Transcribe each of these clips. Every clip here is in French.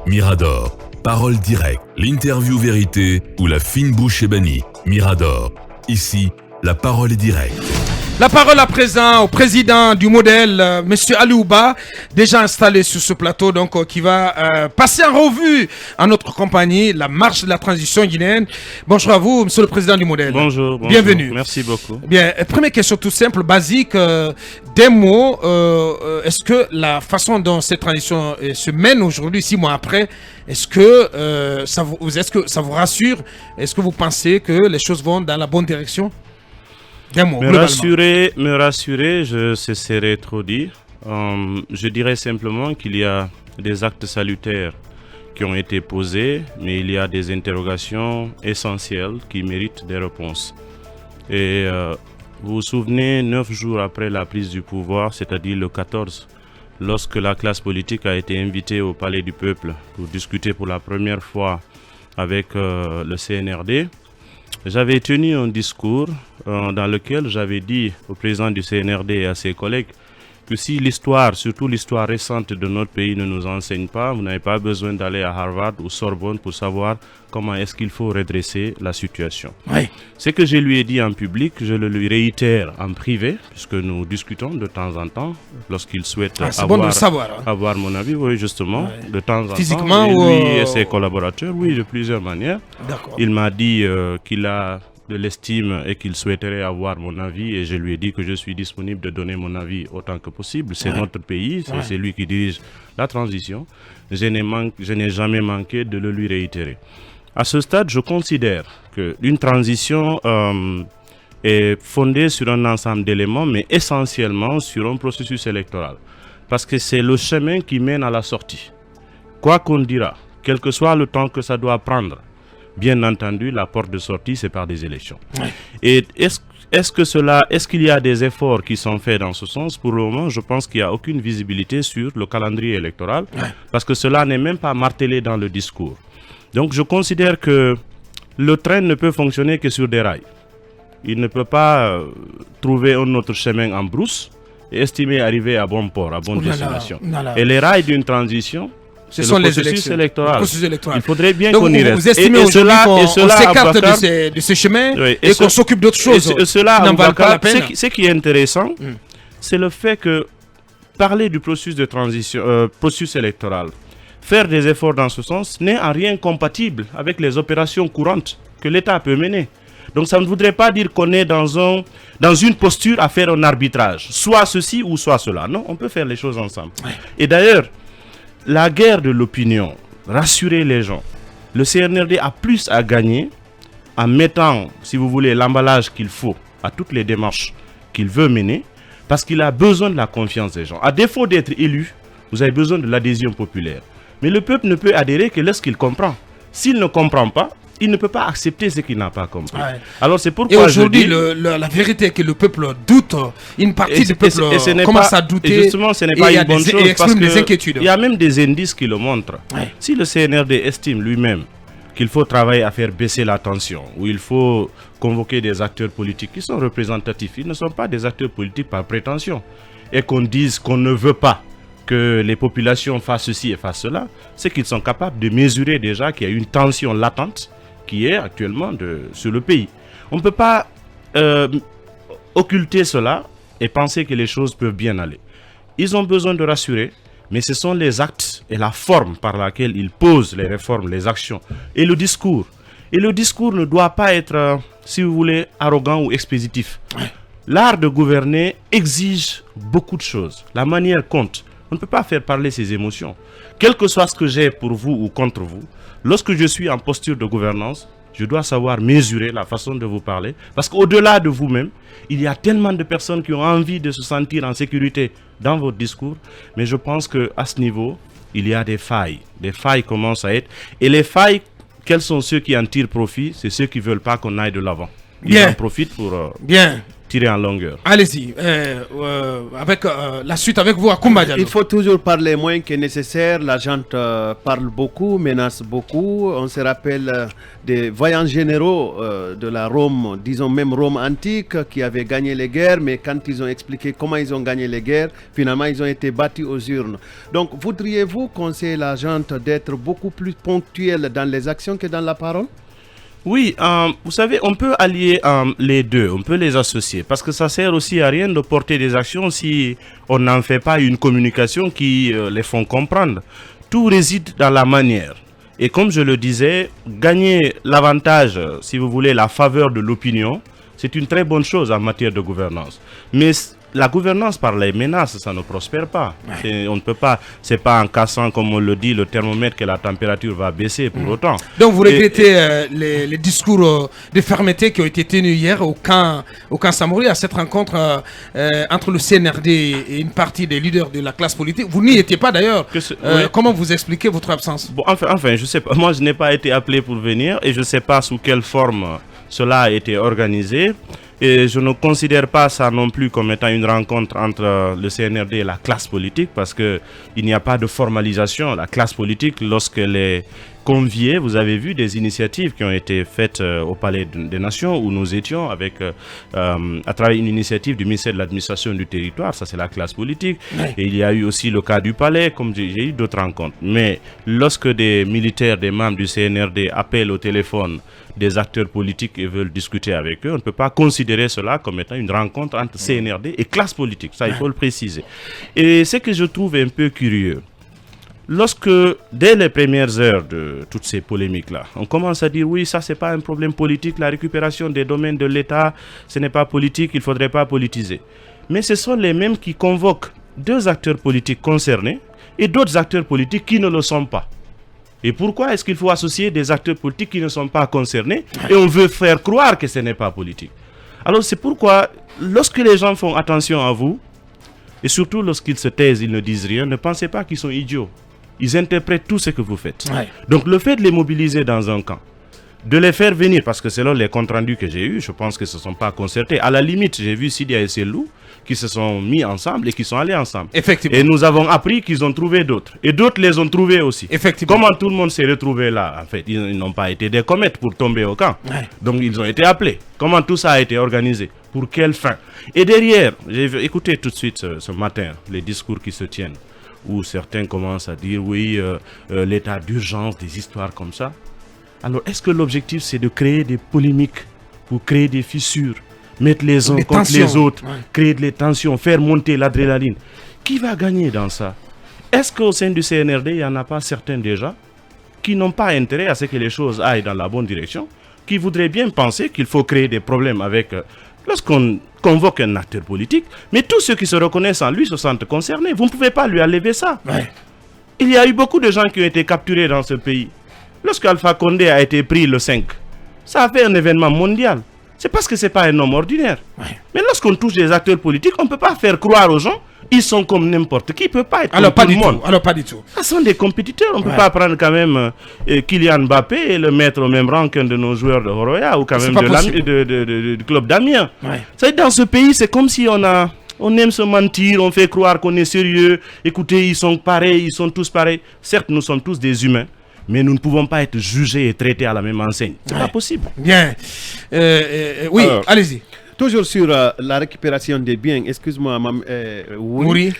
Mirador. Parole directe, l'interview vérité ou la fine bouche est bannie. Mirador. Ici, la parole est directe. La parole à présent au président du modèle, Monsieur Aliouba, déjà installé sur ce plateau, donc qui va passer en revue à notre compagnie la marche de la transition guinéenne. Bonjour à vous, Monsieur le président du modèle. Bonjour. Bienvenue. Merci beaucoup. Bien, première question tout simple, basique, des mots. Est-ce que la façon dont cette transition se mène aujourd'hui, 6 mois après, est-ce que ça vous rassure? Est-ce que vous pensez que les choses vont dans la bonne direction? Me rassurer, je cesserai trop dire. Je dirais simplement qu'il y a des actes salutaires qui ont été posés, mais il y a des interrogations essentielles qui méritent des réponses. Et vous vous souvenez, 9 jours après la prise du pouvoir, c'est-à-dire le 14, lorsque la classe politique a été invitée au Palais du Peuple pour discuter pour la première fois avec le CNRD, j'avais tenu un discours dans lequel j'avais dit au président du CNRD et à ses collègues que si l'histoire, surtout l'histoire récente de notre pays ne nous enseigne pas, vous n'avez pas besoin d'aller à Harvard ou Sorbonne pour savoir comment est-ce qu'il faut redresser la situation. Oui. Ce que je lui ai dit en public, je le lui réitère en privé, puisque nous discutons de temps en temps, lorsqu'il souhaite avoir mon avis, oui, justement, de temps en temps. Physiquement lui et ses collaborateurs, oui, de plusieurs manières. D'accord. Il m'a dit qu'il a de l'estime et qu'il souhaiterait avoir mon avis, et je lui ai dit que je suis disponible de donner mon avis autant que possible. C'est notre pays, c'est lui qui dirige la transition. Je n'ai jamais manqué de le lui réitérer. À ce stade, je considère qu'une transition est fondée sur un ensemble d'éléments, mais essentiellement sur un processus électoral. Parce que c'est le chemin qui mène à la sortie. Quoi qu'on dira, quel que soit le temps que ça doit prendre, bien entendu, la porte de sortie, c'est par des élections. Ouais. Et est-ce qu'il y a des efforts qui sont faits dans ce sens? Pour le moment, je pense qu'il n'y a aucune visibilité sur le calendrier électoral, parce que cela n'est même pas martelé dans le discours. Donc, je considère que le train ne peut fonctionner que sur des rails. Il ne peut pas trouver un autre chemin en brousse et estimer arriver à bon port, à bonne destination. Et les rails d'une transition, ce sont les processus électoral. Il faudrait bien qu'on y reste. Vous estimez aujourd'hui qu'on s'écarte de ce chemin et qu'on s'occupe d'autre chose. Ce qui est intéressant, c'est le fait que parler du processus de transition, processus électoral, faire des efforts dans ce sens n'est en rien compatible avec les opérations courantes que l'État peut mener. Donc ça ne voudrait pas dire qu'on est dans une posture à faire un arbitrage, soit ceci ou soit cela. Non, on peut faire les choses ensemble. Et d'ailleurs, la guerre de l'opinion, rassurer les gens. Le CNRD a plus à gagner en mettant, si vous voulez, l'emballage qu'il faut à toutes les démarches qu'il veut mener, parce qu'il a besoin de la confiance des gens. À défaut d'être élu, vous avez besoin de l'adhésion populaire. Mais le peuple ne peut adhérer que lorsqu'il comprend. S'il ne comprend pas, il ne peut pas accepter ce qu'il n'a pas compris. Alors c'est pourquoi aujourd'hui, la vérité est que le peuple doute. Une partie du peuple commence à douter. Et justement, ce n'est pas une bonne chose parce qu'il y a même des indices qui le montrent. Si le CNRD estime lui-même qu'il faut travailler à faire baisser la tension, ou il faut convoquer des acteurs politiques qui sont représentatifs, ils ne sont pas des acteurs politiques par prétention, et qu'on dise qu'on ne veut pas que les populations fassent ceci et fassent cela, c'est qu'ils sont capables de mesurer déjà qu'il y a une tension latente qui est actuellement sur le pays. On ne peut pas occulter cela et penser que les choses peuvent bien aller. Ils ont besoin de rassurer, mais ce sont les actes et la forme par laquelle ils posent les réformes, les actions et le discours. Et le discours ne doit pas être, si vous voulez, arrogant ou expéditif. L'art de gouverner exige beaucoup de choses. La manière compte. On ne peut pas faire parler ses émotions. Quel que soit ce que j'ai pour vous ou contre vous, lorsque je suis en posture de gouvernance, je dois savoir mesurer la façon de vous parler. Parce qu'au-delà de vous-même, il y a tellement de personnes qui ont envie de se sentir en sécurité dans votre discours. Mais je pense qu'à ce niveau, il y a des failles. Des failles commencent à être. Et les failles, quels sont ceux qui en tirent profit? C'est ceux qui ne veulent pas qu'on aille de l'avant. Ils en profitent pour... Bien. tirer en longueur. Allez-y, avec la suite avec vous, Akoumba Diallo. Il faut toujours parler moins que nécessaire. La gente parle beaucoup, menace beaucoup. On se rappelle des voyants généraux de la Rome, disons même Rome antique, qui avaient gagné les guerres, mais quand ils ont expliqué comment ils ont gagné les guerres, finalement ils ont été battus aux urnes. Donc voudriez-vous conseiller la gente d'être beaucoup plus ponctuelle dans les actions que dans la parole? Oui, vous savez, on peut allier les deux, on peut les associer, parce que ça sert aussi à rien de porter des actions si on n'en fait pas une communication qui les font comprendre. Tout réside dans la manière. Et comme je le disais, gagner l'avantage, si vous voulez, la faveur de l'opinion, c'est une très bonne chose en matière de gouvernance. Mais la gouvernance par les menaces, ça ne prospère pas. On ne peut pas, c'est pas en cassant, comme on le dit, le thermomètre que la température va baisser pour autant. Donc vous regrettez les discours de fermeté qui ont été tenus hier au camp Samori, à cette rencontre entre le CNRD et une partie des leaders de la classe politique. Vous n'y étiez pas d'ailleurs. Oui. Comment vous expliquez votre absence? Bon, enfin, je sais pas. Moi, je n'ai pas été appelé pour venir et je ne sais pas sous quelle forme cela a été organisé. Et je ne considère pas ça non plus comme étant une rencontre entre le CNRD et la classe politique, parce qu'il n'y a pas de formalisation. La classe politique, lorsqu'elle est conviée, vous avez vu des initiatives qui ont été faites au Palais des Nations où nous étions avec, à travers une initiative du ministère de l'administration du territoire, ça c'est la classe politique. Ouais. Et il y a eu aussi le cas du Palais, comme j'ai eu d'autres rencontres. Mais lorsque des militaires, des membres du CNRD appellent au téléphone des acteurs politiques et veulent discuter avec eux, on ne peut pas considérer cela comme étant une rencontre entre CNRD et classe politique. Ça, il faut le préciser. Et ce que je trouve un peu curieux, lorsque, dès les premières heures de toutes ces polémiques-là, on commence à dire oui, ça, c'est pas un problème politique, la récupération des domaines de l'État, ce n'est pas politique, il ne faudrait pas politiser. Mais ce sont les mêmes qui convoquent deux acteurs politiques concernés et d'autres acteurs politiques qui ne le sont pas. Et pourquoi est-ce qu'il faut associer des acteurs politiques qui ne sont pas concernés et on veut faire croire que ce n'est pas politique? Alors c'est pourquoi, lorsque les gens font attention à vous, et surtout lorsqu'ils se taisent, ils ne disent rien, ne pensez pas qu'ils sont idiots. Ils interprètent tout ce que vous faites. Ouais. Donc le fait de les mobiliser dans un camp, de les faire venir, parce que selon les comptes rendus que j'ai eus, je pense qu'ils ne se sont pas concertés. À la limite, j'ai vu Sidia et Selou qui se sont mis ensemble et qui sont allés ensemble. Effectivement. Et nous avons appris qu'ils ont trouvé d'autres. Et d'autres les ont trouvés aussi. Effectivement. Comment tout le monde s'est retrouvé là? En fait, ils n'ont pas été des comètes pour tomber au camp. Ouais. Donc ils ont été appelés. Comment tout ça a été organisé? Pour quelle fin? Et derrière, j'ai écouté tout de suite ce matin les discours qui se tiennent, où certains commencent à dire oui, l'état d'urgence, des histoires comme ça. Alors, est-ce que l'objectif, c'est de créer des polémiques pour créer des fissures, mettre les uns contre les autres, créer des tensions, faire monter l'adrénaline? Qui va gagner dans ça? Est-ce qu'au sein du CNRD, il n'y en a pas certains déjà qui n'ont pas intérêt à ce que les choses aillent dans la bonne direction, qui voudraient bien penser qu'il faut créer des problèmes avec... lorsqu'on convoque un acteur politique, mais tous ceux qui se reconnaissent en lui se sentent concernés. Vous ne pouvez pas lui enlever ça. Ouais. Il y a eu beaucoup de gens qui ont été capturés dans ce pays. Lorsqu'Alpha Condé a été pris le 5, ça a fait un événement mondial. C'est parce que ce n'est pas un homme ordinaire. Ouais. Mais lorsqu'on touche des acteurs politiques, on ne peut pas faire croire aux gens ils sont comme n'importe qui. Il ne peut pas être alors, comme pas tout le monde. Alors pas du tout. Ce sont des compétiteurs. On ne peut pas prendre quand même Kylian Mbappé et le mettre au même rang qu'un de nos joueurs de Horoya ou quand même du club d'Amiens. Ouais. Dans ce pays, c'est comme si on aime se mentir, on fait croire qu'on est sérieux. Écoutez, ils sont pareils, ils sont tous pareils. Certes, nous sommes tous des humains, mais nous ne pouvons pas être jugés et traités à la même enseigne. C'est pas possible. Bien. Oui, allez-y. Toujours sur la récupération des biens, excuse-moi, oui.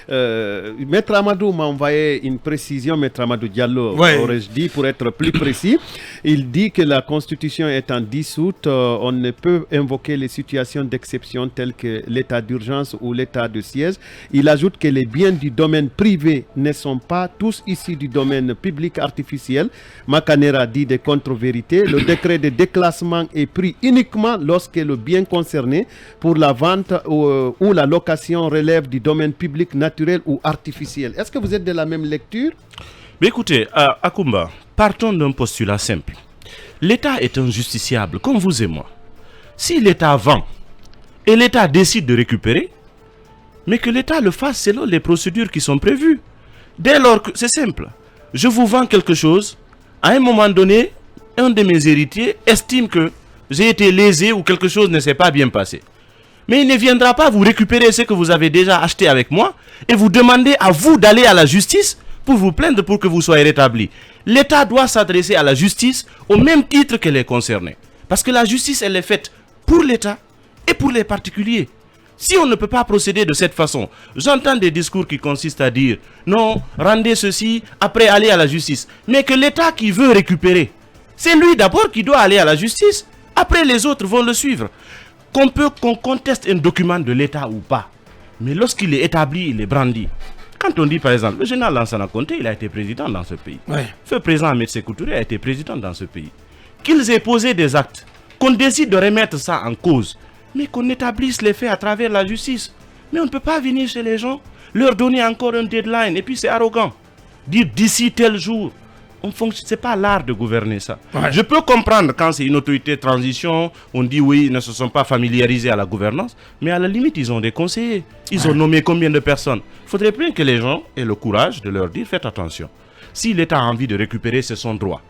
Maître Amadou m'a envoyé une précision, Maître Amadou Diallo, aurais-je dit, pour être plus précis. Il dit que la Constitution étant dissoute, on ne peut invoquer les situations d'exception telles que l'état d'urgence ou l'état de siège. Il ajoute que les biens du domaine privé ne sont pas tous issus du domaine public artificiel. Makanera dit des contre-vérités. Le décret de déclassement est pris uniquement lorsque le bien concerné pour la vente ou la location relève du domaine public naturel ou artificiel. Est-ce que vous êtes de la même lecture? Mais écoutez, Akoumba, partons d'un postulat simple. L'État est un justiciable, comme vous et moi. Si l'État vend et l'État décide de récupérer, mais que l'État le fasse selon les procédures qui sont prévues. Dès lors que c'est simple, je vous vends quelque chose, à un moment donné, un de mes héritiers estime que j'ai été lésé ou quelque chose ne s'est pas bien passé. Mais il ne viendra pas vous récupérer ce que vous avez déjà acheté avec moi et vous demander à vous d'aller à la justice pour vous plaindre pour que vous soyez rétabli. L'État doit s'adresser à la justice au même titre que les concernés. Parce que la justice, elle est faite pour l'État et pour les particuliers. Si on ne peut pas procéder de cette façon, j'entends des discours qui consistent à dire non, rendez ceci, après aller à la justice. Mais que l'État qui veut récupérer, c'est lui d'abord qui doit aller à la justice. Après, les autres vont le suivre. Qu'on conteste un document de l'État ou pas, mais lorsqu'il est établi, il est brandi. Quand on dit par exemple, le général Lansana Conté, il a été président dans ce pays. Feu président Ahmed Sékou Touré a été président dans ce pays. Qu'ils aient posé des actes, qu'on décide de remettre ça en cause, mais qu'on établisse les faits à travers la justice. Mais on ne peut pas venir chez les gens, leur donner encore un deadline, et puis c'est arrogant. Dire d'ici tel jour. Ce n'est pas l'art de gouverner ça. Je peux comprendre quand c'est une autorité de transition, on dit oui, ils ne se sont pas familiarisés à la gouvernance, mais à la limite, ils ont des conseillers. Ils ont nommé combien de personnes? Il faudrait bien que les gens aient le courage de leur dire, faites attention. Si l'État a envie de récupérer, c'est son droit.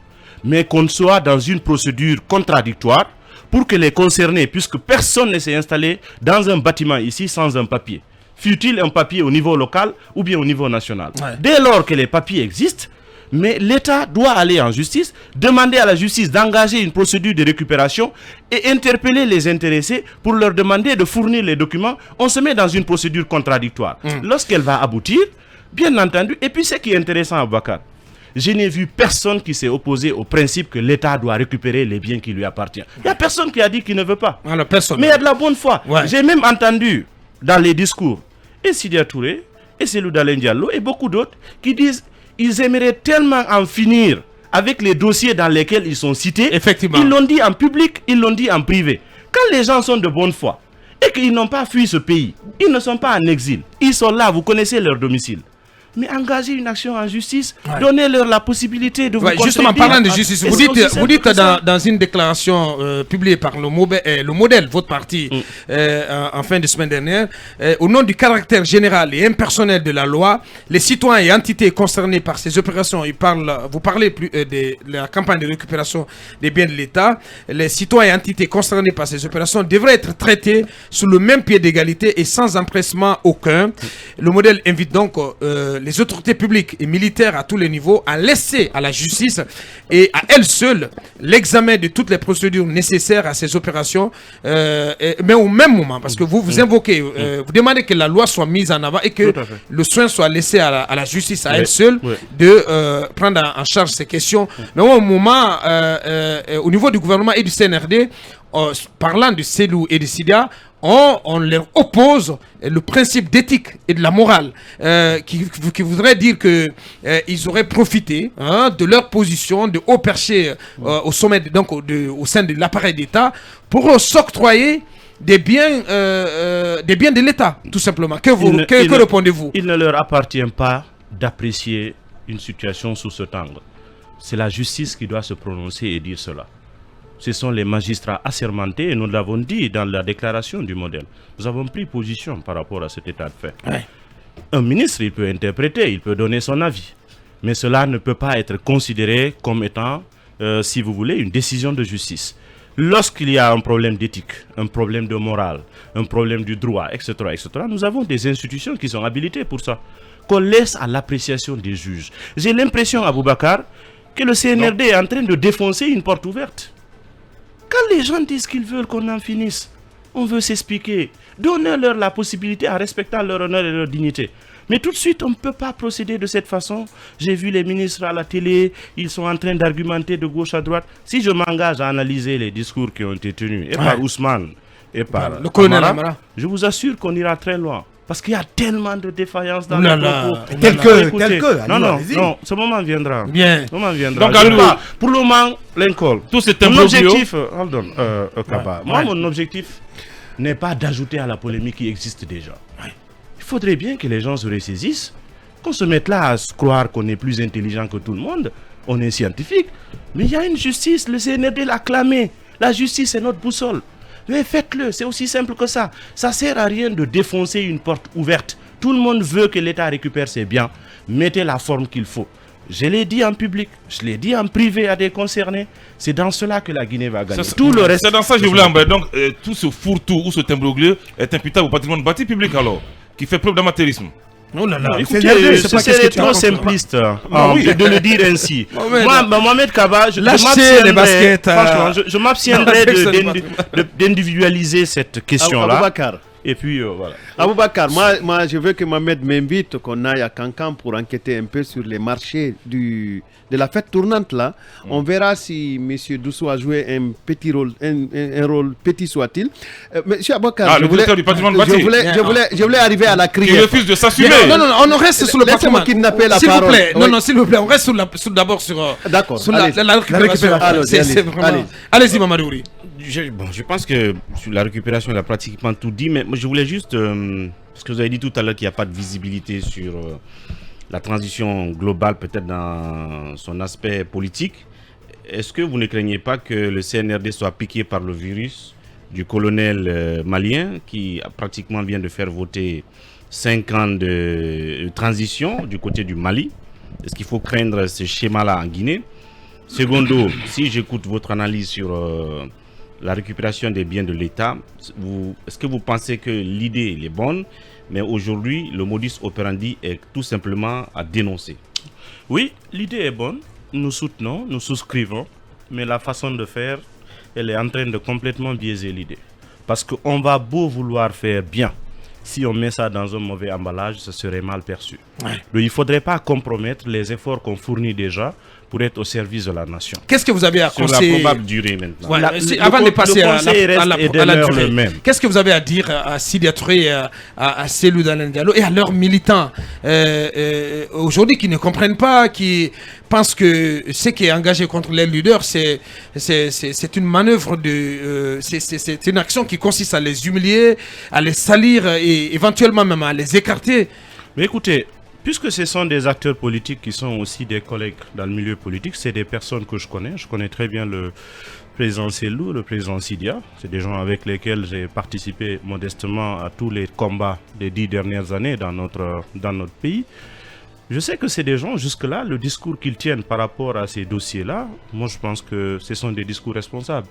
Mais qu'on soit dans une procédure contradictoire pour que les concernés, puisque personne ne s'est installé dans un bâtiment ici sans un papier, fût-il un papier au niveau local ou bien au niveau national. Dès lors que les papiers existent, mais l'État doit aller en justice, demander à la justice d'engager une procédure de récupération et interpeller les intéressés pour leur demander de fournir les documents. On se met dans une procédure contradictoire. Lorsqu'elle va aboutir, bien entendu, et puis ce qui est intéressant à Bakar, je n'ai vu personne qui s'est opposé au principe que l'État doit récupérer les biens qui lui appartiennent. Il n'y a personne qui a dit qu'il ne veut pas. Alors, mais il y a de la bonne foi. J'ai même entendu dans les discours, et Sidia Touré, et Cellou Dalein Diallo, et beaucoup d'autres, qui disent ils aimeraient tellement en finir avec les dossiers dans lesquels ils sont cités. Effectivement. Ils l'ont dit en public, ils l'ont dit en privé. Quand les gens sont de bonne foi et qu'ils n'ont pas fui ce pays, ils ne sont pas en exil, ils sont là, vous connaissez leur domicile. Mais engagez une action en justice, donnez-leur la possibilité de vous contredire. Justement, parlant de justice, vous dites dans une déclaration publiée par le modèle, votre parti, en fin de semaine dernière, au nom du caractère général et impersonnel de la loi, les citoyens et entités concernés par ces opérations, vous parlez de la campagne de récupération des biens de l'État, les citoyens et entités concernés par ces opérations devraient être traités sous le même pied d'égalité et sans empressement aucun. Le modèle invite donc les autorités publiques et militaires à tous les niveaux à laisser à la justice et à elle seule l'examen de toutes les procédures nécessaires à ces opérations, mais au même moment, parce que vous invoquez, vous demandez que la loi soit mise en avant et que le soin soit laissé à la justice à elle seule de prendre en charge ces questions. Mais au moment, au niveau du gouvernement et du CNRD, parlant de Cellou et de Sidia, on leur oppose le principe d'éthique et de la morale qui voudrait dire que ils auraient profité de leur position de haut perché au sommet, donc au sein de l'appareil d'État pour s'octroyer des biens de l'État, tout simplement. Que répondez-vous? Il ne leur appartient pas d'apprécier une situation sous cet angle. C'est la justice qui doit se prononcer et dire cela. Ce sont les magistrats assermentés et nous l'avons dit dans la déclaration du modèle. Nous avons pris position par rapport à cet état de fait. Un ministre, il peut interpréter, il peut donner son avis. Mais cela ne peut pas être considéré comme étant, si vous voulez, une décision de justice. Lorsqu'il y a un problème d'éthique, un problème de morale, un problème du droit, etc., nous avons des institutions qui sont habilitées pour ça, qu'on laisse à l'appréciation des juges. J'ai l'impression, Aboubacar, que le CNRD est en train de défoncer une porte ouverte. Quand les gens disent qu'ils veulent qu'on en finisse, on veut s'expliquer. Donnez-leur la possibilité en respectant leur honneur et leur dignité. Mais tout de suite, on ne peut pas procéder de cette façon. J'ai vu les ministres à la télé, ils sont en train d'argumenter de gauche à droite. Si je m'engage à analyser les discours qui ont été tenus, et par Ousmane, et par le colonel Amara, je vous assure qu'on ira très loin. Parce qu'il y a tellement de défaillances dans le propos. Non, ce moment viendra. Bien. Ce moment viendra. Donc, pour le moment, Lincoln, tout cet mon objectif, mon objectif n'est pas d'ajouter à la polémique qui existe déjà. Il faudrait bien que les gens se ressaisissent, qu'on se mette là à se croire qu'on est plus intelligent que tout le monde. On est scientifique. Mais il y a une justice, le CNRD l'a clamé. La justice est notre boussole. Mais faites-le, c'est aussi simple que ça. Ça ne sert à rien de défoncer une porte ouverte. Tout le monde veut que l'État récupère ses biens. Mettez la forme qu'il faut. Je l'ai dit en public, je l'ai dit en privé à des concernés. C'est dans cela que la Guinée va gagner. Tout le reste. C'est dans ça que je voulais emballer. Donc, tout ce fourre-tout ou ce imbroglio est imputable au patrimoine bâti public alors, qui fait preuve d'amateurisme. Oh là là, écoutez, ce serait trop simpliste de le dire ainsi. Moi, Mohamed Kaba, je m'abstiendrai d'individualiser cette question-là. Et puis, voilà. Aboubakar, moi, je veux que Mohamed m'invite qu'on aille à Cancan pour enquêter un peu sur les marchés de la fête tournante là. On verra si M. Doussou a joué un petit rôle, un rôle petit soit-il. Monsieur Aboubakar, le directeur du patrimoine bâti. Je voulais arriver à la criée. Il refuse de s'assumer. Non, on reste sur le patrimoine. Kidnapper la s'il parole. vous plaît, non, s'il vous plaît, on reste d'abord sur la récupération. Allez-y, Mamadouri. Je pense que sur la récupération, il a pratiquement tout dit, mais je voulais juste, parce que vous avez dit tout à l'heure qu'il n'y a pas de visibilité sur la transition globale, peut-être dans son aspect politique. Est-ce que vous ne craignez pas que le CNRD soit piqué par le virus du colonel malien qui pratiquement vient de faire voter 5 ans de transition du côté du Mali? Est-ce qu'il faut craindre ce schéma-là en Guinée? Secondo, si j'écoute votre analyse sur la récupération des biens de l'État, est-ce que vous pensez que l'idée est bonne, mais aujourd'hui le modus operandi est tout simplement à dénoncer? Oui, l'idée est bonne, nous soutenons, nous souscrivons, mais la façon de faire, elle est en train de complètement biaiser l'idée. Parce qu'on va beau vouloir faire bien, si on met ça dans un mauvais emballage, ce serait mal perçu. Ouais. Donc il ne faudrait pas compromettre les efforts qu'on fournit déjà pour être au service de la nation. Qu'est-ce que vous avez à conseiller sur la probable durée maintenant? Ouais, avant de passer à la durée, qu'est-ce que vous avez à dire à Sidia Touré, à Cellou Dalein Diallo et à leurs militants aujourd'hui qui ne comprennent pas, qui pensent que ce qui est engagé contre les leaders, c'est une manœuvre c'est une action qui consiste à les humilier, à les salir et éventuellement même à les écarter. Mais écoutez, puisque ce sont des acteurs politiques qui sont aussi des collègues dans le milieu politique, c'est des personnes que je connais. Je connais très bien le président Cellou, le président Sidia. C'est des gens avec lesquels j'ai participé modestement à tous les combats des 10 dernières années dans notre pays. Je sais que c'est des gens, jusque-là, le discours qu'ils tiennent par rapport à ces dossiers-là, moi je pense que ce sont des discours responsables.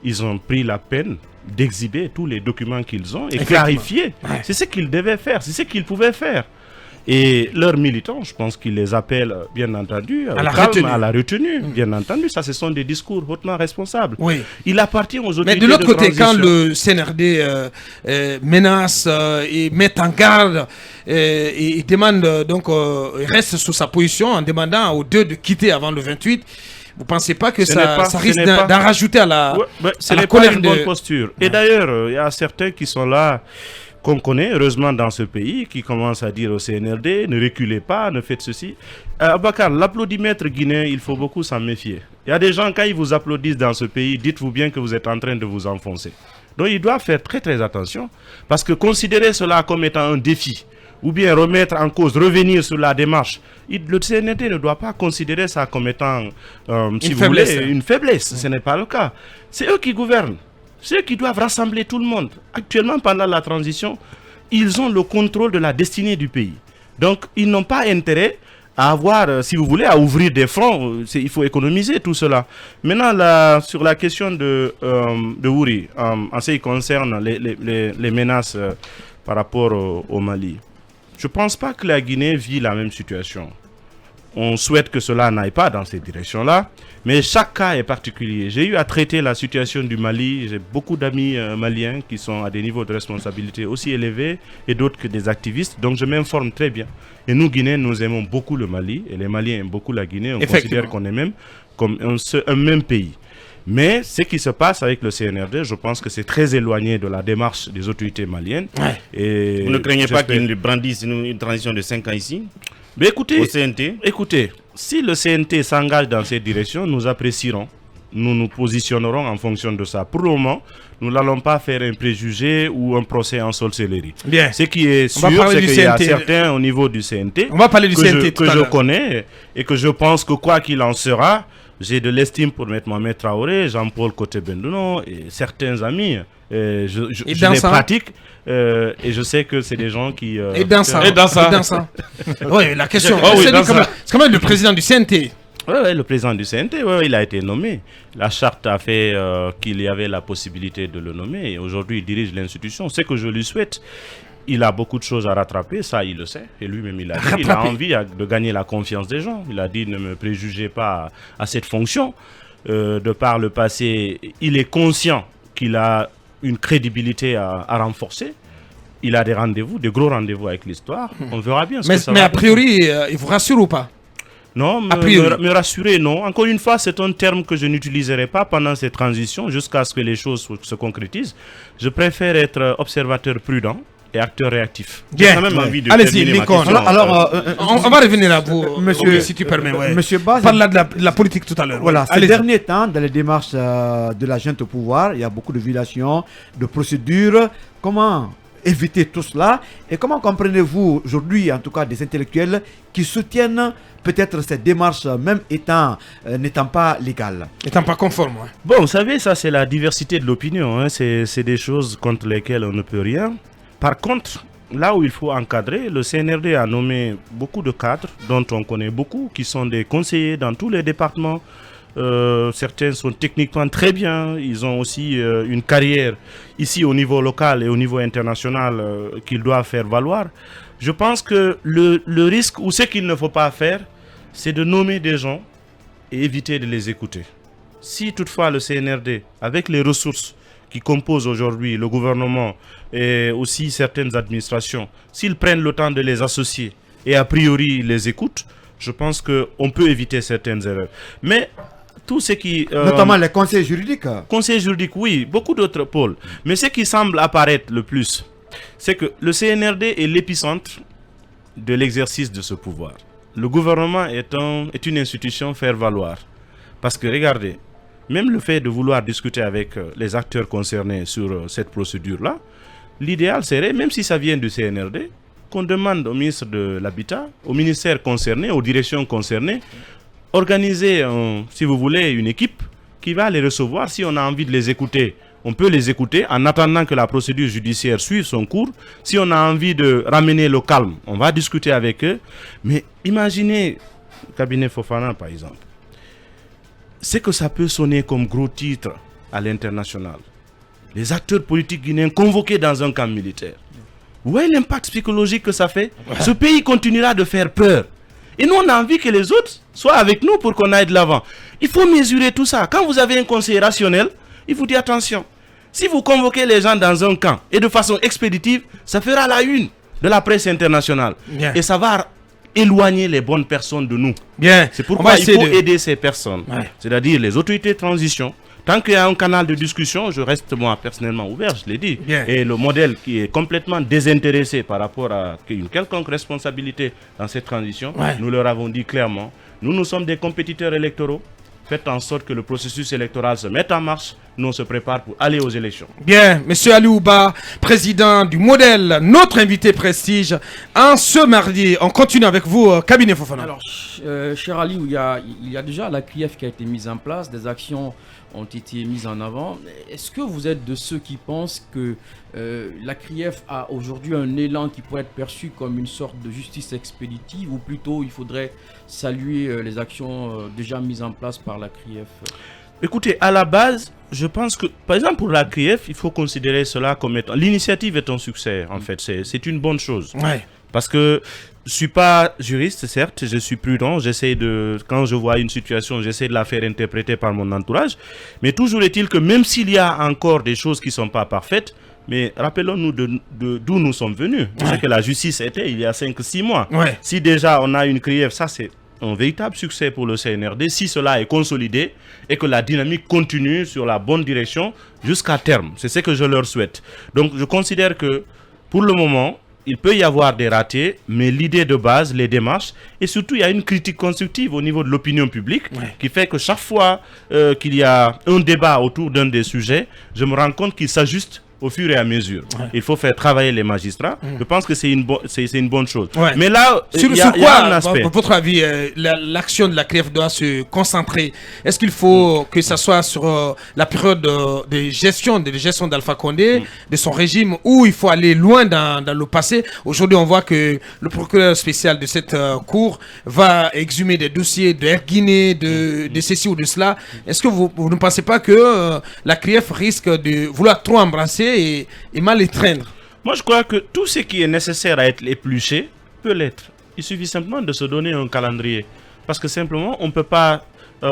Ils ont pris la peine d'exhiber tous les documents qu'ils ont et clarifier. Ouais. C'est ce qu'ils devaient faire, c'est ce qu'ils pouvaient faire. Et leurs militants, je pense qu'ils les appellent, bien entendu, à la retenue. Bien entendu, ça, ce sont des discours hautement responsables. Oui. Il appartient aux autorités. Mais de l'autre côté, quand le CNRD menace et met en garde et demande, reste sous sa position en demandant aux deux de quitter avant le 28, vous ne pensez pas que ça risque d'en rajouter à la, ce n'est pas une bonne posture. Et d'ailleurs, il y a certains qui sont là, qu'on connaît, heureusement, dans ce pays, qui commence à dire au CNRD, ne reculez pas, ne faites ceci. Aboubakar, l'applaudimètre guinéen, il faut beaucoup s'en méfier. Il y a des gens, quand ils vous applaudissent dans ce pays, dites-vous bien que vous êtes en train de vous enfoncer. Donc, ils doivent faire très, très attention, parce que considérer cela comme étant un défi, ou bien remettre en cause, revenir sur la démarche, le CNRD ne doit pas considérer ça comme étant, si vous voulez, une faiblesse. Ce n'est pas le cas. C'est eux qui gouvernent. C'est eux qui doivent rassembler tout le monde. Actuellement, pendant la transition, ils ont le contrôle de la destinée du pays. Donc, ils n'ont pas intérêt à avoir, si vous voulez, à ouvrir des fronts. Il faut économiser tout cela. Maintenant, sur la question de Wouri, en ce qui concerne les menaces par rapport au Mali, je ne pense pas que la Guinée vit la même situation. On souhaite que cela n'aille pas dans cette direction-là, mais chaque cas est particulier. J'ai eu à traiter la situation du Mali. J'ai beaucoup d'amis maliens qui sont à des niveaux de responsabilité aussi élevés et d'autres que des activistes. Donc je m'informe très bien. Et nous, Guinéens, nous aimons beaucoup le Mali et les Maliens aiment beaucoup la Guinée. On considère qu'on est même comme un même pays. Mais ce qui se passe avec le CNRD, je pense que c'est très éloigné de la démarche des autorités maliennes. Ouais. Et vous ne craignez pas qu'ils brandissent une transition de 5 ans ici? Mais écoutez, au CNT, si le CNT s'engage dans cette direction, nous apprécierons. Nous nous positionnerons en fonction de ça. Pour le moment, nous n'allons pas faire un préjugé ou un procès en sorcellerie. Bien. Ce qui est sûr, c'est qu'il y a certains au niveau du CNT on va parler du CNT que je connais et que je pense que quoi qu'il en sera, j'ai de l'estime pour Mohamed Traoré, Jean-Paul Koté-Bendouno et certains amis. Je les pratique et je sais que c'est des gens qui... Et dans ça. Oui, la question, c'est quand même le président du CNT. Oui, le président du CNT, il a été nommé. La charte a fait qu'il y avait la possibilité de le nommer et aujourd'hui il dirige l'institution. Ce que je lui souhaite, il a beaucoup de choses à rattraper, ça il le sait. Et lui-même il a dit, il a envie de gagner la confiance des gens. Il a dit, ne me préjugez pas à cette fonction. De par le passé, il est conscient qu'il a une crédibilité à renforcer. Il a des rendez-vous, de gros rendez-vous avec l'histoire. On verra bien ce que ça va. Mais a priori, il vous rassure ou pas? Non, me rassurer, non. Encore une fois, c'est un terme que je n'utiliserai pas pendant ces transitions jusqu'à ce que les choses se concrétisent. Je préfère être observateur prudent et acteur réactif. Bien. Allez-y, Lincoln. Alors, on va revenir à vous, monsieur, si tu permets. Monsieur Baz, parle de la politique tout à l'heure. Voilà, ces derniers temps, dans les démarches de la junte au pouvoir, il y a beaucoup de violations, de procédures. Comment éviter tout cela? Et comment comprenez-vous aujourd'hui, en tout cas, des intellectuels qui soutiennent peut-être cette démarche, même n'étant pas légale, n'étant pas conforme? Bon, vous savez, ça c'est la diversité de l'opinion. C'est des choses contre lesquelles on ne peut rien. Par contre, là où il faut encadrer, le CNRD a nommé beaucoup de cadres dont on connaît beaucoup, qui sont des conseillers dans tous les départements. Certains sont techniquement très bien, ils ont aussi une carrière ici au niveau local et au niveau international qu'ils doivent faire valoir. Je pense que le risque ou ce qu'il ne faut pas faire, c'est de nommer des gens et éviter de les écouter. Si toutefois le CNRD, avec les ressources qui composent aujourd'hui le gouvernement et aussi certaines administrations, s'ils prennent le temps de les associer et a priori les écoutent, je pense qu'on peut éviter certaines erreurs. Mais tout ce qui... notamment les conseils juridiques. Conseils juridiques, oui, beaucoup d'autres pôles. Mais ce qui semble apparaître le plus, c'est que le CNRD est l'épicentre de l'exercice de ce pouvoir. Le gouvernement est une institution faire valoir. Parce que regardez, même le fait de vouloir discuter avec les acteurs concernés sur cette procédure-là, l'idéal serait, même si ça vient du CNRD, qu'on demande au ministre de l'Habitat, au ministère concerné, aux directions concernées, organiser, si vous voulez, une équipe qui va les recevoir. Si on a envie de les écouter, on peut les écouter en attendant que la procédure judiciaire suive son cours. Si on a envie de ramener le calme, on va discuter avec eux. Mais imaginez le cabinet Fofana, par exemple. C'est que ça peut sonner comme gros titre à l'international. Les acteurs politiques guinéens convoqués dans un camp militaire. Vous voyez l'impact psychologique que ça fait? Ce pays continuera de faire peur. Et nous, on a envie que les autres soient avec nous pour qu'on aille de l'avant. Il faut mesurer tout ça. Quand vous avez un conseiller rationnel, il vous dit attention. Si vous convoquez les gens dans un camp et de façon expéditive, ça fera la une de la presse internationale. Bien. Et ça va éloigner les bonnes personnes de nous. Bien. C'est pourquoi il faut aider ces personnes. Ouais. C'est-à-dire les autorités de transition. Tant qu'il y a un canal de discussion, je reste moi personnellement ouvert, je l'ai dit. Bien. Et le modèle qui est complètement désintéressé par rapport à une quelconque responsabilité dans cette transition, nous leur avons dit clairement, nous sommes des compétiteurs électoraux. Faites en sorte que le processus électoral se mette en marche. Nous, on se prépare pour aller aux élections. Bien, Monsieur Ali Ouba, président du modèle, notre invité prestige. En ce mardi, on continue avec vous, cabinet Fofana. Alors, cher Ali, il y a déjà la CRIEF qui a été mise en place, des actions ont été mises en avant. Est-ce que vous êtes de ceux qui pensent que la CRIEF a aujourd'hui un élan qui pourrait être perçu comme une sorte de justice expéditive, ou plutôt il faudrait saluer les actions déjà mises en place par la CRIEF? Écoutez, à la base, je pense que, par exemple, pour la CRIEF, il faut considérer cela comme étant... L'initiative est un succès, en fait. C'est une bonne chose. Ouais. Parce que je ne suis pas juriste, certes, je suis prudent. Quand je vois une situation, j'essaie de la faire interpréter par mon entourage. Mais toujours est-il que même s'il y a encore des choses qui ne sont pas parfaites, mais rappelons-nous d'où nous sommes venus. C'est que la justice était il y a 5-6 mois. Ouais. Si déjà on a une CRIEF, ça c'est un véritable succès pour le CNRD, si cela est consolidé et que la dynamique continue sur la bonne direction jusqu'à terme. C'est ce que je leur souhaite. Donc je considère que pour le moment, il peut y avoir des ratés, mais l'idée de base, les démarches, et surtout il y a une critique constructive au niveau de l'opinion publique qui fait que chaque fois qu'il y a un débat autour d'un des sujets, je me rends compte qu'il s'ajuste au fur et à mesure. Il faut faire travailler les magistrats. Je pense que c'est une bonne chose. Mais là, il y a un aspect. À votre avis, l'action de la CRIEF doit se concentrer. Est-ce qu'il faut que ça soit sur la période de gestion d'Alpha Condé, de son régime, ou il faut aller loin dans le passé? Aujourd'hui, on voit que le procureur spécial de cette cour va exhumer des dossiers de Air Guinée, de ceci ou de cela. Est-ce que vous ne pensez pas que la CRIEF risque de vouloir trop embrasser et mal étreindre? Moi, je crois que tout ce qui est nécessaire à être épluché peut l'être. Il suffit simplement de se donner un calendrier. Parce que simplement, on ne peut pas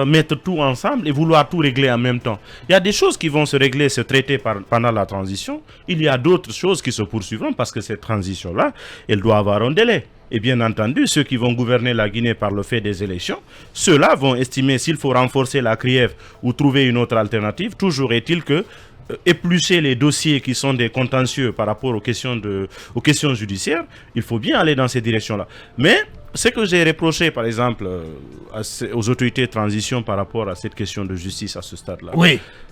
mettre tout ensemble et vouloir tout régler en même temps. Il y a des choses qui vont se régler, se traiter pendant la transition. Il y a d'autres choses qui se poursuivront parce que cette transition-là, elle doit avoir un délai. Et bien entendu, ceux qui vont gouverner la Guinée par le fait des élections, ceux-là vont estimer s'il faut renforcer la CRIEF ou trouver une autre alternative. Toujours est-il que éplucher les dossiers qui sont des contentieux par rapport aux questions judiciaires, il faut bien aller dans ces directions-là. Mais ce que j'ai reproché, par exemple, aux autorités de transition par rapport à cette question de justice à ce stade-là,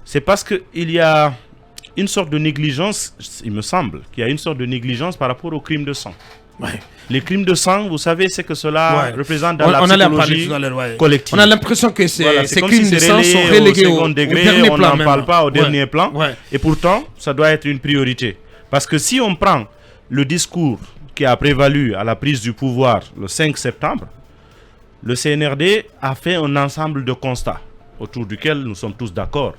c'est parce qu'il y a une sorte de négligence, il me semble, qu'il y a une sorte de négligence par rapport aux crimes de sang. Les crimes de sang, vous savez, c'est que cela représente dans la psychologie collective. On a l'impression que ces crimes de sang sont relégués au dernier plan. On n'en parle pas au dernier plan. Et pourtant, ça doit être une priorité. Parce que si on prend le discours qui a prévalu à la prise du pouvoir le 5 septembre, le CNRD a fait un ensemble de constats autour duquel nous sommes tous d'accord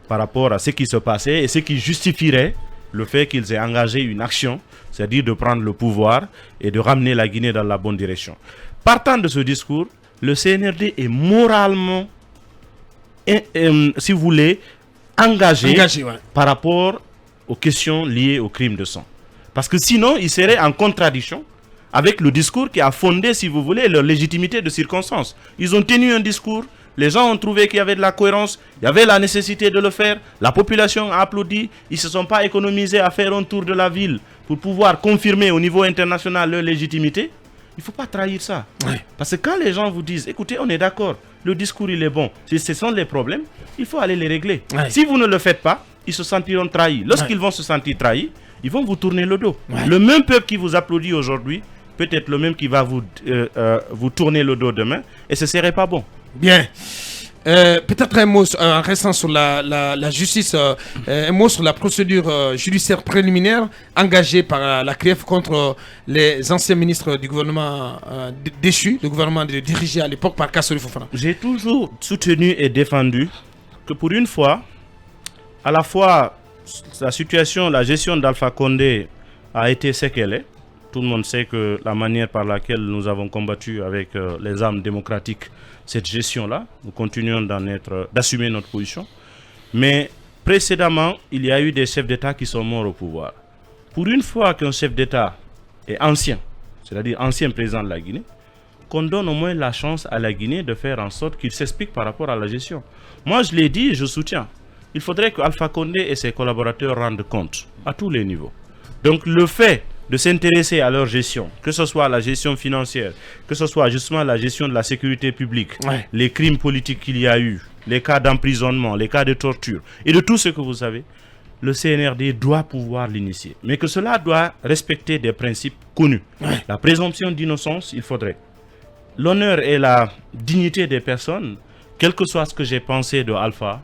par rapport à ce qui se passait et ce qui justifierait le fait qu'ils aient engagé une action, c'est-à-dire de prendre le pouvoir et de ramener la Guinée dans la bonne direction. Partant de ce discours, le CNRD est moralement, si vous voulez, engagé par rapport aux questions liées aux crimes de sang. Parce que sinon, il serait en contradiction avec le discours qui a fondé, si vous voulez, leur légitimité de circonstance. Ils ont tenu un discours. Les gens ont trouvé qu'il y avait de la cohérence, il y avait la nécessité de le faire. La population a applaudi. Ils ne se sont pas économisés à faire un tour de la ville pour pouvoir confirmer au niveau international leur légitimité. Il ne faut pas trahir ça. Parce que quand les gens vous disent, écoutez, on est d'accord, le discours il est bon, si ce sont les problèmes, il faut aller les régler. Si vous ne le faites pas, ils se sentiront trahis. Lorsqu'ils vont se sentir trahis, ils vont vous tourner le dos. Le même peuple qui vous applaudit aujourd'hui, peut-être le même qui va vous tourner le dos demain, et ce ne serait pas bon. Bien. Peut-être un mot en restant sur la justice, un mot sur la procédure judiciaire préliminaire engagée par la CRIEF contre les anciens ministres du gouvernement déchu, le gouvernement dirigé à l'époque par Kassori Fofana. J'ai toujours soutenu et défendu que pour une fois, à la fois la gestion d'Alpha Condé a été ce qu'elle est. Tout le monde sait que la manière par laquelle nous avons combattu avec les armes démocratiques cette gestion-là, nous continuons d'assumer notre position. Mais précédemment, il y a eu des chefs d'État qui sont morts au pouvoir. Pour une fois qu'un chef d'État est ancien, c'est-à-dire ancien président de la Guinée, qu'on donne au moins la chance à la Guinée de faire en sorte qu'il s'explique par rapport à la gestion. Moi, je l'ai dit et je soutiens. Il faudrait que Alpha Condé et ses collaborateurs rendent compte à tous les niveaux. Donc le fait de s'intéresser à leur gestion, que ce soit la gestion financière, que ce soit justement la gestion de la sécurité publique, les crimes politiques qu'il y a eu, les cas d'emprisonnement, les cas de torture, et de tout ce que vous savez, le CNRD doit pouvoir l'initier. Mais que cela doit respecter des principes connus. La présomption d'innocence, il faudrait. L'honneur et la dignité des personnes, quel que soit ce que j'ai pensé de Alpha,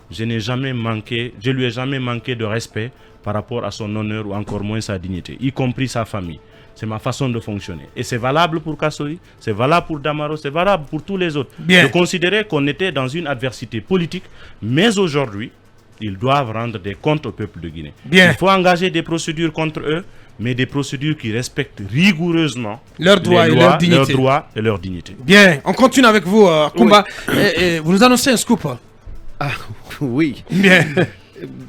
je lui ai jamais manqué de respect par rapport à son honneur ou encore moins sa dignité, y compris sa famille. C'est ma façon de fonctionner. Et c'est valable pour Kassori, c'est valable pour Damaro, c'est valable pour tous les autres. Je considérais qu'on était dans une adversité politique, mais aujourd'hui, ils doivent rendre des comptes au peuple de Guinée. Il faut engager des procédures contre eux, mais des procédures qui respectent rigoureusement leurs droits et leur dignité. Bien, on continue avec vous, Koumba. Vous nous annoncez un scoop. Oui. Bien.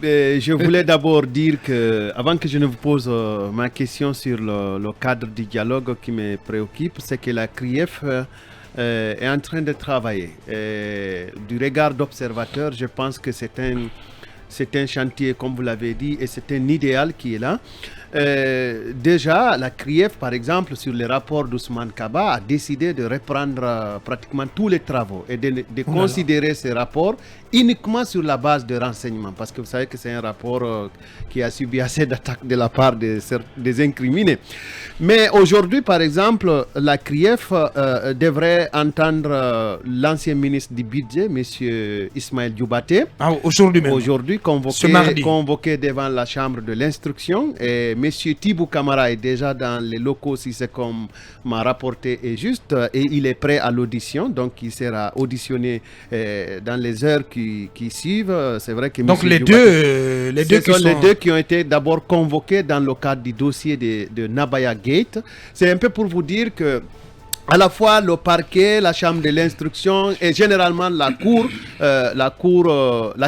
Je voulais d'abord dire que, avant que je ne vous pose ma question sur le cadre du dialogue qui me préoccupe, c'est que la CRIEF est en train de travailler. Du regard d'observateur, je pense que c'est un chantier, comme vous l'avez dit, et c'est un idéal qui est là. déjà, la CRIEF, par exemple, sur les rapports d'Ousmane Kaba, a décidé de reprendre pratiquement tous les travaux et de considérer ces rapports uniquement sur la base de renseignements. Parce que vous savez que c'est un rapport qui a subi assez d'attaques de la part des incriminés. Mais aujourd'hui, par exemple, la CRIEF devrait entendre l'ancien ministre du budget, M. Ismaël Diobaté. Aujourd'hui, convoqué devant la chambre de l'instruction. Et M. Tibou Camara est déjà dans les locaux, si c'est comme m'a rapporté est juste, et il est prêt à l'audition. Donc, il sera auditionné dans les heures qui suivent. C'est vrai que donc, les deux qui ont été d'abord convoqués dans le cadre du dossier de Nabaya Gate. C'est un peu pour vous dire que à la fois le parquet, la chambre de l'instruction et généralement la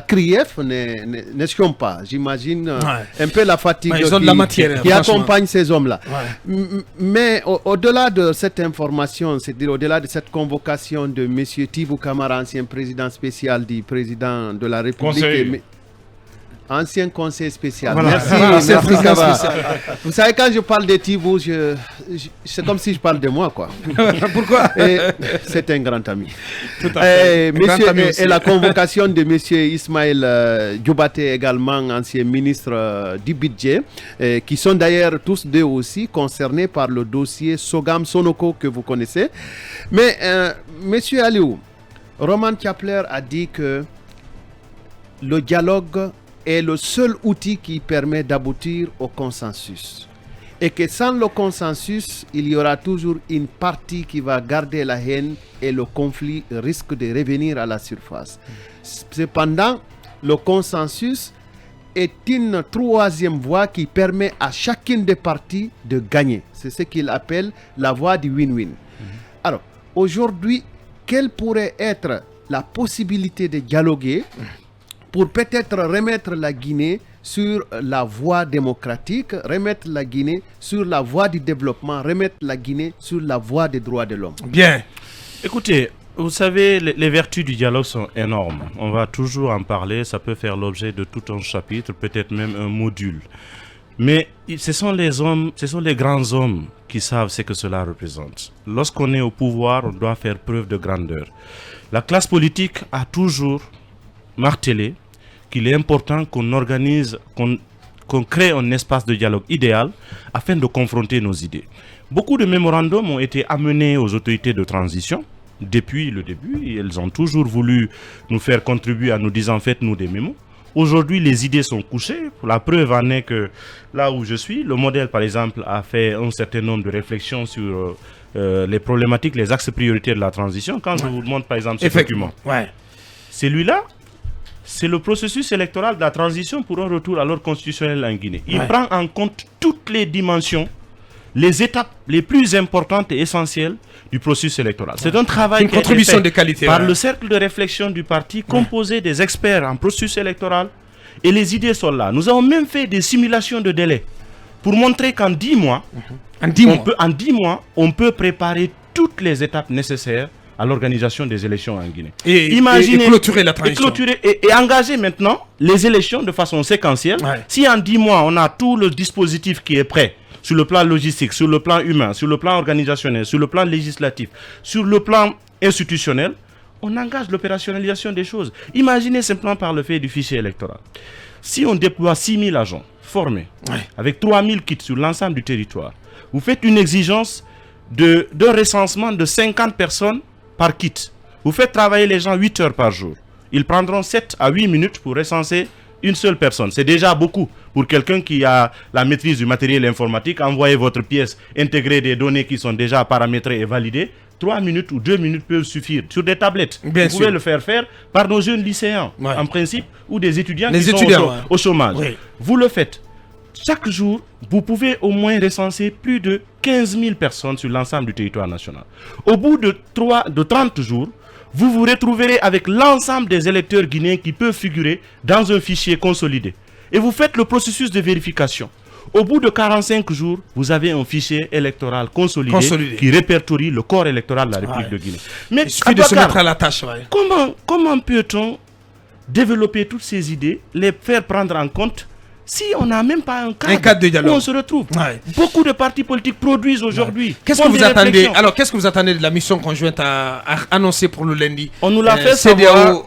CRIEF ne sont pas. J'imagine un peu la fatigue qui accompagne ces hommes-là. Ouais. Mais au-delà de cette information, c'est-à-dire au-delà de cette convocation de M. Tibou Camara, ancien président spécial du président de la République, ancien conseil spécial. Voilà. Merci. Vous savez, quand je parle de Tibou, c'est comme si je parle de moi, quoi. Pourquoi? C'est un grand ami. Tout à fait. Et la convocation de M. Ismaël Diobaté, également ancien ministre du budget, qui sont d'ailleurs tous deux aussi concernés par le dossier Sogam Sonoko que vous connaissez. Mais M. Aliou, Roman Tchapler a dit que le dialogue est le seul outil qui permet d'aboutir au consensus. Et que sans le consensus, il y aura toujours une partie qui va garder la haine et le conflit risque de revenir à la surface. Cependant, le consensus est une troisième voie qui permet à chacune des parties de gagner. C'est ce qu'il appelle la voie du win-win. Alors, aujourd'hui, quelle pourrait être la possibilité de dialoguer pour peut-être remettre la Guinée sur la voie démocratique, remettre la Guinée sur la voie du développement, remettre la Guinée sur la voie des droits de l'homme? Bien. Écoutez, vous savez, les vertus du dialogue sont énormes. On va toujours en parler, ça peut faire l'objet de tout un chapitre, peut-être même un module. Mais ce sont les hommes, ce sont les grands hommes qui savent ce que cela représente. Lorsqu'on est au pouvoir, on doit faire preuve de grandeur. La classe politique a toujours martelé qu'il est important qu'on organise, qu'on crée un espace de dialogue idéal afin de confronter nos idées. Beaucoup de mémorandums ont été amenés aux autorités de transition depuis le début et elles ont toujours voulu nous faire contribuer à nous disant faites-nous des mémos. Aujourd'hui, les idées sont couchées. La preuve en est que là où je suis, le modèle par exemple a fait un certain nombre de réflexions sur les problématiques, les axes prioritaires de la transition. Quand je vous montre par exemple ce document, celui-là, c'est le processus électoral de la transition pour un retour à l'ordre constitutionnel en Guinée. Il prend en compte toutes les dimensions, les étapes les plus importantes et essentielles du processus électoral. C'est un travail qui a été fait de qualité, par le cercle de réflexion du parti, composé des experts en processus électoral, et les idées sont là. Nous avons même fait des simulations de délai pour montrer qu'en 10 mois, on peut préparer toutes les étapes nécessaires à l'organisation des élections en Guinée. Et clôturer la transition. Et engager maintenant les élections de façon séquentielle. Si en 10 mois, on a tout le dispositif qui est prêt, sur le plan logistique, sur le plan humain, sur le plan organisationnel, sur le plan législatif, sur le plan institutionnel, on engage l'opérationnalisation des choses. Imaginez simplement par le fait du fichier électoral. Si on déploie 6000 agents formés, avec 3000 kits sur l'ensemble du territoire, vous faites une exigence d'un recensement de 50 personnes par kit. Vous faites travailler les gens 8 heures par jour. Ils prendront 7 à 8 minutes pour recenser une seule personne. C'est déjà beaucoup pour quelqu'un qui a la maîtrise du matériel informatique. Envoyez votre pièce, intégrer des données qui sont déjà paramétrées et validées. 3 minutes ou 2 minutes peuvent suffire sur des tablettes. Vous pouvez le faire par nos jeunes lycéens, en principe, ou des étudiants qui sont au chômage. Vous le faites. Chaque jour, vous pouvez au moins recenser plus de 15 000 personnes sur l'ensemble du territoire national. Au bout de 30 jours, vous vous retrouverez avec l'ensemble des électeurs guinéens qui peuvent figurer dans un fichier consolidé. Et vous faites le processus de vérification. Au bout de 45 jours, vous avez un fichier électoral consolidé. Qui répertorie le corps électoral de la République de Guinée. Mais il suffit de se mettre à la tâche. Comment peut-on développer toutes ces idées, les faire prendre en compte Si on n'a même pas un cadre de dialogue où on se retrouve. Beaucoup de partis politiques produisent aujourd'hui. Qu'est-ce que vous attendez? Alors, qu'est-ce que vous attendez de la mission conjointe à annoncer pour le lundi? On nous l'a fait savoir.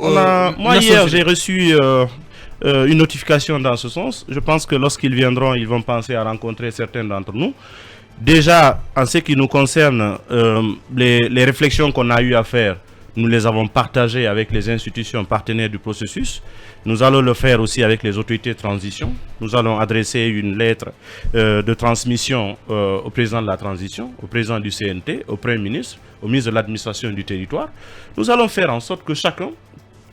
Moi, hier, j'ai reçu une notification dans ce sens. Je pense que lorsqu'ils viendront, ils vont penser à rencontrer certains d'entre nous. Déjà, en ce qui nous concerne, les réflexions qu'on a eu à faire, nous les avons partagées avec les institutions partenaires du processus. Nous allons le faire aussi avec les autorités de transition. Nous allons adresser une lettre de transmission au président de la transition, au président du CNT, au Premier ministre, au ministre de l'administration du territoire. Nous allons faire en sorte que chacun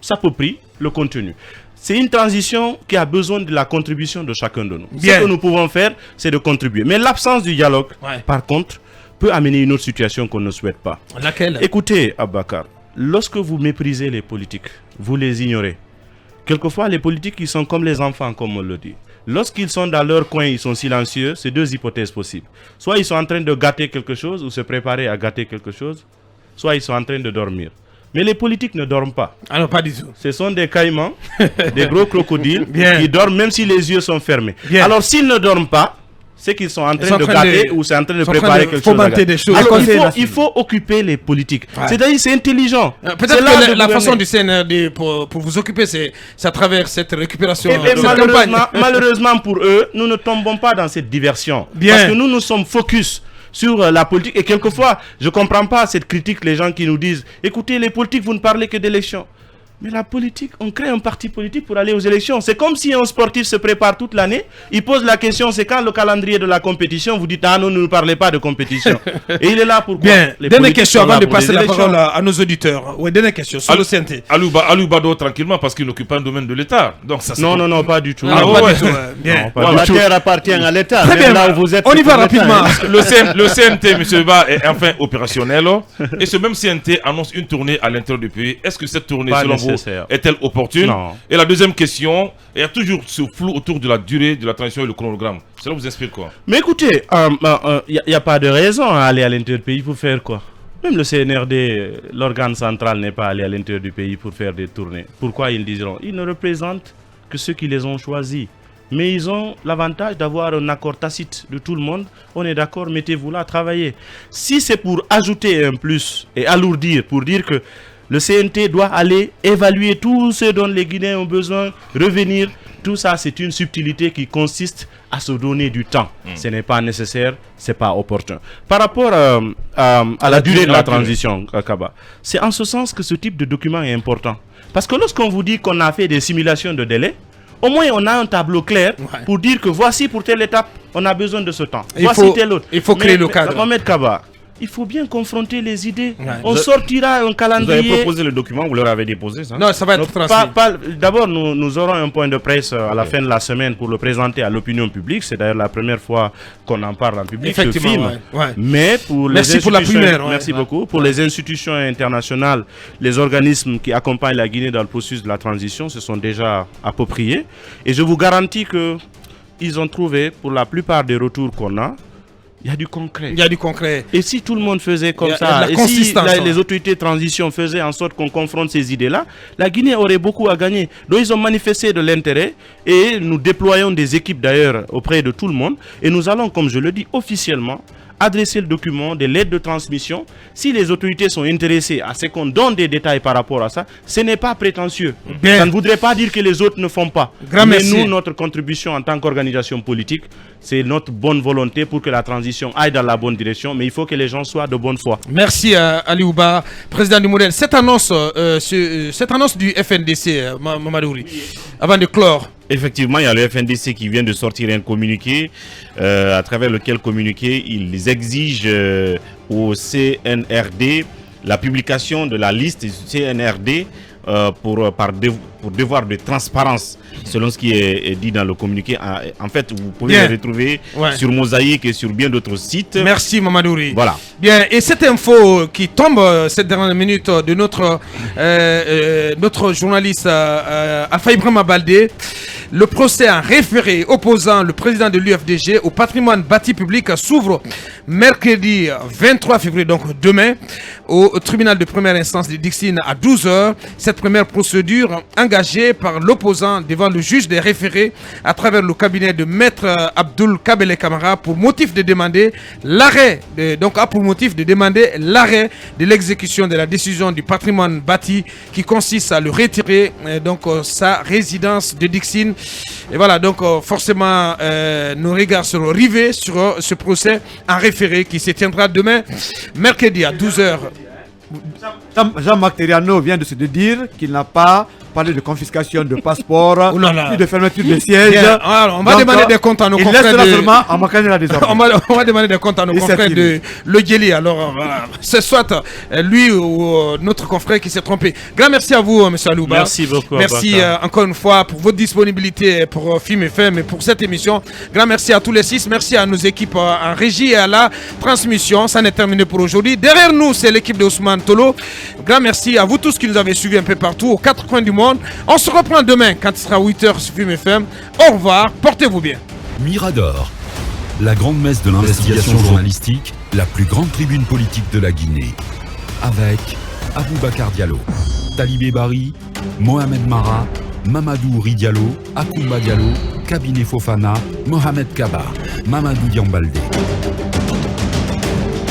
s'approprie le contenu. C'est une transition qui a besoin de la contribution de chacun de nous. Ce que nous pouvons faire, c'est de contribuer. Mais l'absence du dialogue, par contre, peut amener une autre situation qu'on ne souhaite pas. Laquelle? Écoutez, Abakar, lorsque vous méprisez les politiques, vous les ignorez. Quelquefois, les politiques, ils sont comme les enfants, comme on le dit. Lorsqu'ils sont dans leur coin, ils sont silencieux, c'est deux hypothèses possibles. Soit ils sont en train de gâter quelque chose ou se préparer à gâter quelque chose, soit ils sont en train de dormir. Mais les politiques ne dorment pas. Ah non, pas du tout. Ce sont des caïmans, des gros crocodiles qui dorment même si les yeux sont fermés. Alors s'ils ne dorment pas, c'est qu'ils sont en train de gâter ou c'est en train de préparer quelque chose. Alors il faut occuper les politiques. C'est-à-dire c'est intelligent. Peut-être que la façon du CNRD pour vous occuper, c'est à travers cette récupération. Malheureusement pour eux, nous ne tombons pas dans cette diversion. Parce que nous sommes focus sur la politique. Et quelquefois, je ne comprends pas cette critique, les gens qui nous disent « Écoutez, les politiques, vous ne parlez que d'élections. » Mais la politique, on crée un parti politique pour aller aux élections. C'est comme si un sportif se prépare toute l'année, il pose la question, c'est quand le calendrier de la compétition, vous dites, ah non, ne nous parlez pas de compétition. Et il est là pour Bien, dernière question avant de passer la parole à nos auditeurs. Oui, dernière question sur le CNT. Alou Bado, tranquillement, parce qu'il n'occupe pas un domaine de l'État. Donc ça, non, pas du tout. La terre appartient à l'État. Très bien, là où vous êtes, on y va rapidement. Le CNT, M. Ba, est enfin opérationnel. Et ce même CNT annonce une tournée à l'intérieur du pays. Est-ce que cette tournée, selon vous, est-elle opportune? Non. Et la deuxième question, il y a toujours ce flou autour de la durée de la transition et le chronogramme. Cela vous inspire quoi? Mais écoutez, il n'y a pas de raison à aller à l'intérieur du pays pour faire quoi? Même le CNRD, l'organe central, n'est pas allé à l'intérieur du pays pour faire des tournées. Pourquoi ils diront? Ils ne représentent que ceux qui les ont choisis. Mais ils ont l'avantage d'avoir un accord tacite de tout le monde. On est d'accord, mettez-vous là, travaillez. Si c'est pour ajouter un plus et alourdir, pour dire que le CNT doit aller évaluer tout ce dont les Guinéens ont besoin, revenir. Tout ça, c'est une subtilité qui consiste à se donner du temps. Ce n'est pas nécessaire, ce n'est pas opportun. Par rapport à la durée de la transition, Kaba, c'est en ce sens que ce type de document est important. Parce que lorsqu'on vous dit qu'on a fait des simulations de délai, au moins on a un tableau clair pour dire que voici pour telle étape, on a besoin de ce temps. Voici telle autre. Il faut créer le cadre. Mohamed Kaba, il faut bien confronter les idées. On sortira un calendrier. Vous avez proposé le document, vous leur avez déposé ça? Non, ça va être transmis. D'abord, nous aurons un point de presse à la fin de la semaine pour le présenter à l'opinion publique. C'est d'ailleurs la première fois qu'on en parle en public. Effectivement, Mais pour merci pour la première. Merci beaucoup. Pour les institutions internationales, les organismes qui accompagnent la Guinée dans le processus de la transition se sont déjà appropriés. Et je vous garantis que ils ont trouvé, pour la plupart des retours qu'on a, il y a du concret. Il y a du concret. Et si tout le monde faisait comme ça, et si les autorités de transition faisaient en sorte qu'on confronte ces idées-là, la Guinée aurait beaucoup à gagner. Donc ils ont manifesté de l'intérêt et nous déployons des équipes d'ailleurs auprès de tout le monde. Et nous allons, comme je le dis, officiellement adresser le document de l'aide de transmission. Si les autorités sont intéressées à ce qu'on donne des détails par rapport à ça, ce n'est pas prétentieux. Ça ne voudrait pas dire que les autres ne font pas. Mais nous, notre contribution en tant qu'organisation politique, c'est notre bonne volonté pour que la transition aille dans la bonne direction, mais il faut que les gens soient de bonne foi. Merci Ali Ouba, président du modèle. Cette annonce du FNDC, Mamadouri, avant de clore. Effectivement, il y a le FNDC qui vient de sortir un communiqué à travers lequel communiqué ils exigent au CNRD la publication de la liste du CNRD pour devoir de transparence, selon ce qui est dit dans le communiqué. En fait, vous pouvez les retrouver sur Mosaïque et sur bien d'autres sites. Merci Mamadouri. Voilà. Bien, et cette info qui tombe cette dernière minute de notre journaliste Alpha Ibrahima Baldé, le procès en référé opposant le président de l'UFDG au patrimoine bâti public s'ouvre mercredi 23 février, donc demain, au tribunal de première instance de Dixine à 12h. Cette première procédure engagée par l'opposant devant le juge des référés à travers le cabinet de Maître Abdoul Kabele Kamara pour motif de demander l'arrêt de l'exécution de la décision du patrimoine bâti qui consiste à le retirer sa résidence de Dixine. Et voilà, donc forcément nos regards seront rivés sur ce procès en référé qui se tiendra demain, mercredi à 12h. Jean-Marc Teriano vient de se dire qu'il n'a pas parlé de confiscation de passeport, puis de fermeture de siège. Alors, on va demander des comptes à nos confrères. On va demander des comptes à nos confrères de Le Djeli. Alors, c'est soit lui ou notre confrère qui s'est trompé. Grand merci à vous, M. Alouba. Merci beaucoup. Merci encore une fois pour votre disponibilité pour Film FM et pour cette émission. Grand merci à tous les 6. Merci à nos équipes en régie et à la transmission. Ça n'est terminé pour aujourd'hui. Derrière nous, c'est l'équipe de Ousmane Tolo. Grand merci à vous tous qui nous avez suivis un peu partout, aux 4 coins du monde. On se reprend demain quand il sera 8h sur Film FM. Au revoir, portez-vous bien. Mirador, la grande messe de l'investigation journalistique, la plus grande tribune politique de la Guinée. Avec Aboubacar Diallo, Talibé Bari, Mohamed Mara, Mamadou Ri Diallo, Akoumba Diallo, Kabine Fofana, Mohamed Kaba, Mamadou Diambaldé.